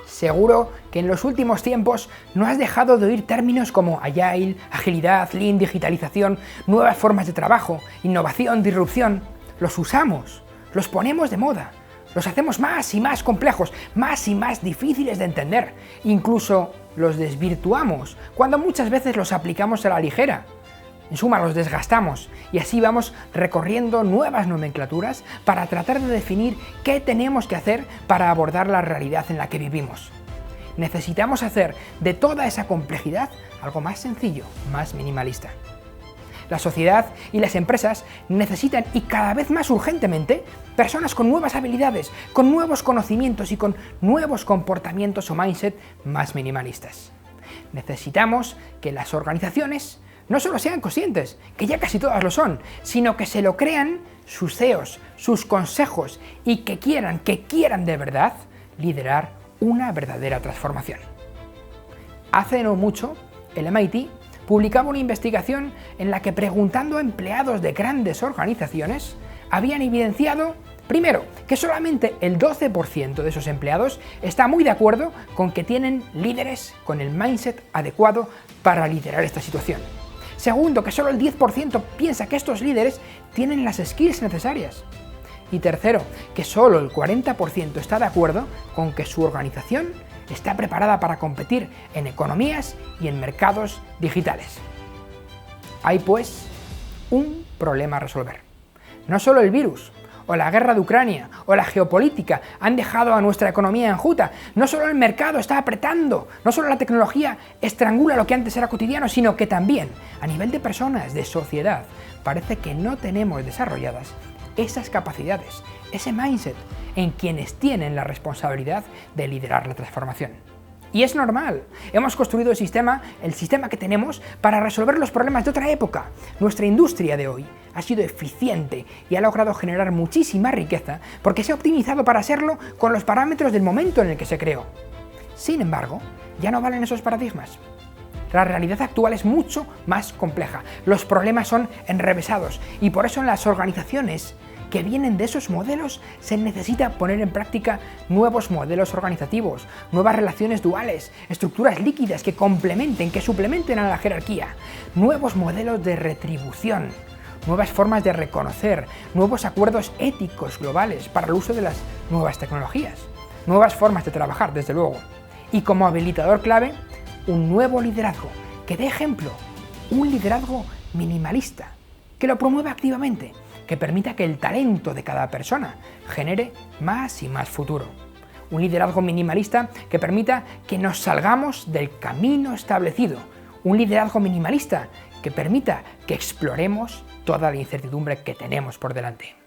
Seguro que en los últimos tiempos no has dejado de oír términos como Agile, agilidad, Lean, digitalización, nuevas formas de trabajo, innovación, disrupción. Los usamos, los ponemos de moda, los hacemos más y más complejos, más y más difíciles de entender. Incluso los desvirtuamos, cuando muchas veces los aplicamos a la ligera. En suma, los desgastamos y así vamos recorriendo nuevas nomenclaturas para tratar de definir qué tenemos que hacer para abordar la realidad en la que vivimos. Necesitamos hacer de toda esa complejidad algo más sencillo, más minimalista. La sociedad y las empresas necesitan, y cada vez más urgentemente, personas con nuevas habilidades, con nuevos conocimientos y con nuevos comportamientos o mindset más minimalistas. Necesitamos que las organizaciones no solo sean conscientes, que ya casi todas lo son, sino que se lo crean sus CEOs, sus consejos y que quieran de verdad liderar una verdadera transformación. Hace no mucho, el MIT publicaba una investigación en la que, preguntando a empleados de grandes organizaciones, habían evidenciado, primero, que solamente el 12% de esos empleados está muy de acuerdo con que tienen líderes con el mindset adecuado para liderar esta situación. Segundo, que solo el 10% piensa que estos líderes tienen las skills necesarias. Y tercero, que solo el 40% está de acuerdo con que su organización está preparada para competir en economías y en mercados digitales. Hay pues un problema a resolver. No solo el virus, o la guerra de Ucrania, o la geopolítica han dejado a nuestra economía enjuta. No solo el mercado está apretando, no solo la tecnología estrangula lo que antes era cotidiano, sino que también, a nivel de personas, de sociedad, parece que no tenemos desarrolladas esas capacidades, ese mindset, en quienes tienen la responsabilidad de liderar la transformación. Y es normal, hemos construido el sistema que tenemos para resolver los problemas de otra época. Nuestra industria de hoy ha sido eficiente y ha logrado generar muchísima riqueza porque se ha optimizado para serlo con los parámetros del momento en el que se creó. Sin embargo, ya no valen esos paradigmas. La realidad actual es mucho más compleja, los problemas son enrevesados y por eso en las organizaciones que vienen de esos modelos se necesita poner en práctica nuevos modelos organizativos, nuevas relaciones duales, estructuras líquidas que complementen, que suplementen a la jerarquía, nuevos modelos de retribución, nuevas formas de reconocer, nuevos acuerdos éticos globales para el uso de las nuevas tecnologías, nuevas formas de trabajar, desde luego, y como habilitador clave, un nuevo liderazgo que dé ejemplo, un liderazgo minimalista, que lo promueva activamente, que permita que el talento de cada persona genere más y más futuro. Un liderazgo minimalista que permita que nos salgamos del camino establecido. Un liderazgo minimalista que permita que exploremos toda la incertidumbre que tenemos por delante.